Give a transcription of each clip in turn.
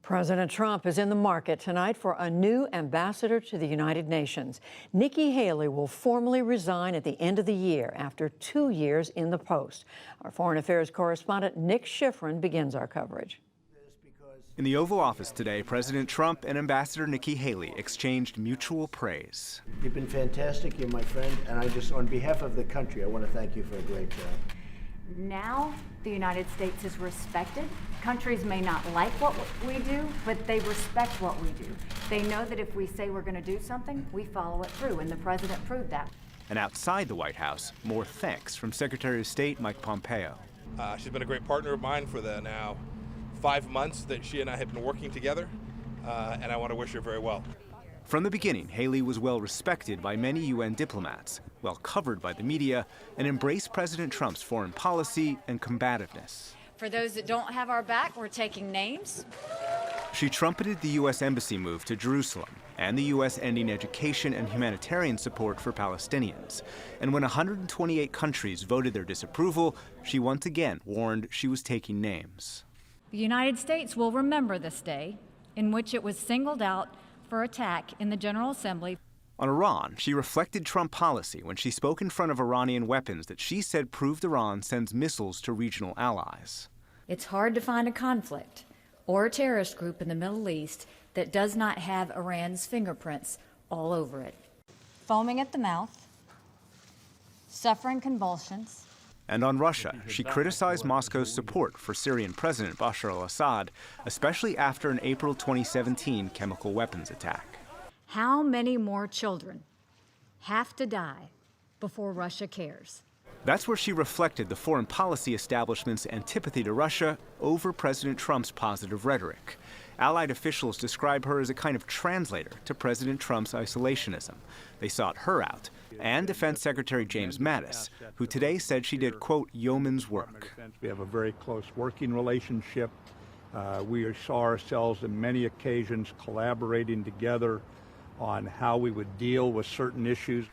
President Trump is in the market tonight for a new ambassador to the United Nations. Nikki Haley will formally resign at the end of the year after 2 years in the post. Our foreign affairs correspondent Nick Schifrin begins our coverage. In the Oval Office today, President Trump and Ambassador Nikki Haley exchanged mutual praise. You've been fantastic, you're my friend, and I just, on behalf of the country, I want to thank you for a great job. Now the United States is respected. Countries may not like what we do, but they respect what we do. They know that if we say we're going to do something, we follow it through, and the president proved that. And outside the White House, more thanks from Secretary of State Mike Pompeo. She's been a great partner of mine for the now 5 months that she and I have been working together, and I want to wish her very well. From the beginning, Haley was well respected by many UN diplomats, well covered by the media, and embraced President Trump's foreign policy and combativeness. For those that don't have our back, we're taking names. She trumpeted the U.S. embassy move to Jerusalem and the U.S. ending education and humanitarian support for Palestinians. And when 128 countries voted their disapproval, she once again warned she was taking names. The United States will remember this day in which it was singled out for attack in the General Assembly. On Iran, she reflected Trump policy when she spoke in front of Iranian weapons that she said proved Iran sends missiles to regional allies. It's hard to find a conflict or a terrorist group in the Middle East that does not have Iran's fingerprints all over it. Foaming at the mouth, suffering convulsions. And on Russia, she criticized Moscow's support for Syrian President Bashar al-Assad, especially after an April 2017 chemical weapons attack. How many more children have to die before Russia cares? That's where she reflected the foreign policy establishment's antipathy to Russia over President Trump's positive rhetoric. Allied officials describe her as a kind of translator to President Trump's isolationism. They sought her out, and Defense Secretary James Mattis, who today said she did, quote, yeoman's work. We have a very close working relationship. We saw ourselves in many occasions collaborating together on how we would deal with certain issues.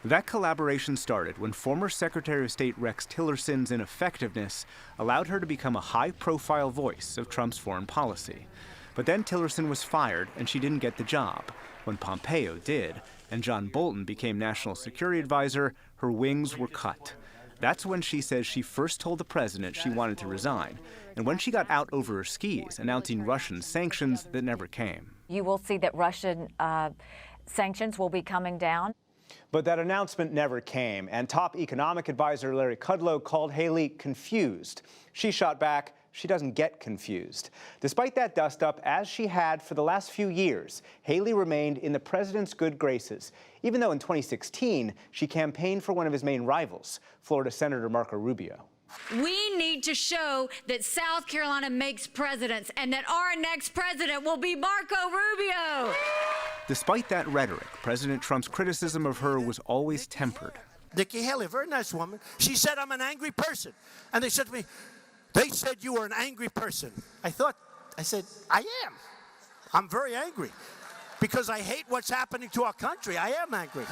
That collaboration started when former Secretary of State Rex Tillerson's ineffectiveness allowed her to become a high-profile voice of Trump's foreign policy. But then Tillerson was fired and she didn't get the job. When Pompeo did, and John Bolton became National Security Advisor, her wings were cut. That's when she says she first told the president she wanted to resign, and when she got out over her skis, announcing Russian sanctions that never came. You will see that Russian sanctions will be coming down. But that announcement never came, and top economic advisor Larry Kudlow called Haley confused. She shot back, she doesn't get confused. Despite that dust-up, as she had for the last few years, Haley remained in the president's good graces, even though in 2016, she campaigned for one of his main rivals, Florida Senator Marco Rubio. We need to show that South Carolina makes presidents and that our next president will be Marco Rubio. Despite that rhetoric, President Trump's criticism of her was always tempered. Nikki Haley, a very nice woman, she said, I'm an angry person. And they said to me, they said you were an angry person. I said, I am. I'm very angry because I hate what's happening to our country. I am angry.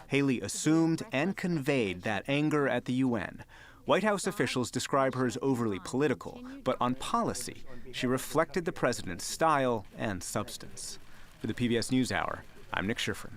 Haley assumed and conveyed that anger at the UN. White House officials describe her as overly political, but on policy, she reflected the president's style and substance. For the PBS NewsHour, I'm Nick Schifrin.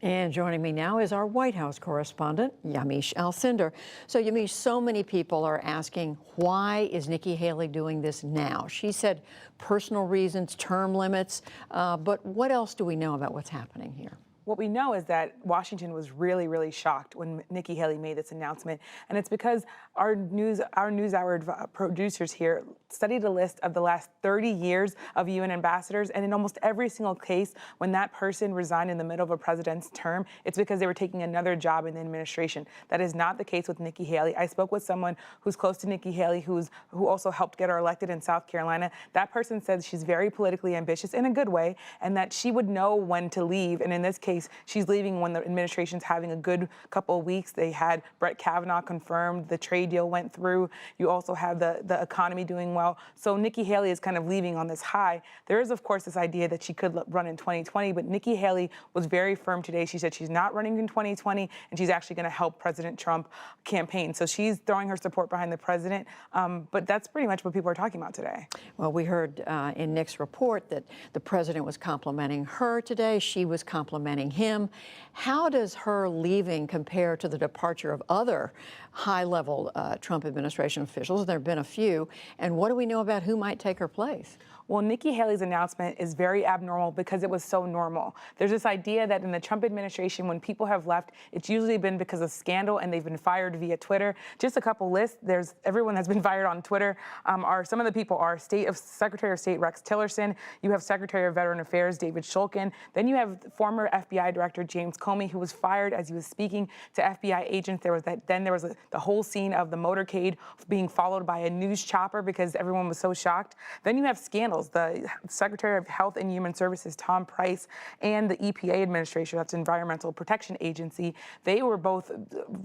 And joining me now is our White House correspondent, Yamiche Alcindor. So, Yamiche, so many people are asking, why is Nikki Haley doing this now? She said personal reasons, term limits, but what else do we know about what's happening here? What we know is that Washington was really, really shocked when Nikki Haley made this announcement. And it's because our NewsHour producers here studied a list of the last 30 years of UN ambassadors. And in almost every single case, when that person resigned in the middle of a president's term, it's because they were taking another job in the administration. That is not the case with Nikki Haley. I spoke with someone who's close to Nikki Haley, who also helped get her elected in South Carolina. That person said she's very politically ambitious in a good way, and that she would know when to leave. And in this case, race. She's leaving when the administration's having a good couple of weeks. They had Brett Kavanaugh confirmed, the trade deal went through. You also have the economy doing well. So Nikki Haley is kind of leaving on this high. There is, of course, this idea that she could run in 2020, but Nikki Haley was very firm today. She said she's not running in 2020, and she's actually going to help President Trump campaign. So she's throwing her support behind the president. But that's pretty much what people are talking about today. Well, we heard in Nick's report that the president was complimenting her today. She was complimenting him. How does her leaving compare to the departure of other high-level Trump administration officials? There have been a few. And what do we know about who might take her place? Well, Nikki Haley's announcement is very abnormal because it was so normal. There's this idea that in the Trump administration, when people have left, it's usually been because of scandal and they've been fired via Twitter. Just a couple lists. There's everyone has been fired on Twitter. Some of the people are Secretary of State Rex Tillerson. You have Secretary of Veteran Affairs David Shulkin. Then you have former FBI Director James Comey, who was fired as he was speaking to FBI agents. There was the whole scene of the motorcade being followed by a news chopper because everyone was so shocked. Then you have scandals. The Secretary of Health and Human Services, Tom Price, and the EPA administration, that's Environmental Protection Agency, they were both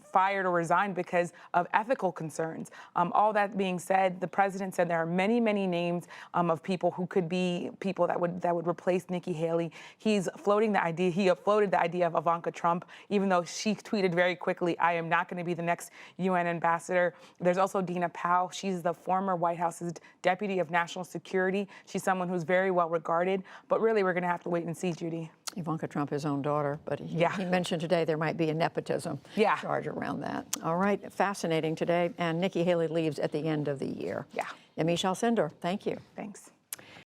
fired or resigned because of ethical concerns. All that being said, the president said there are many, many names of people who could be people that would replace Nikki Haley. He's floating the idea. He floated the idea of Ivanka Trump, even though she tweeted very quickly, "I am not going to be the next UN ambassador." There's also Dina Powell. She's the former White House's Deputy of National Security. She's someone who's very well regarded, but really we're going to have to wait and see, Judy. Ivanka Trump, his own daughter, but he mentioned today there might be a nepotism charge around that. All right, fascinating today, and Nikki Haley leaves at the end of the year. Yeah. Yamiche Alcindor, thank you. Thanks.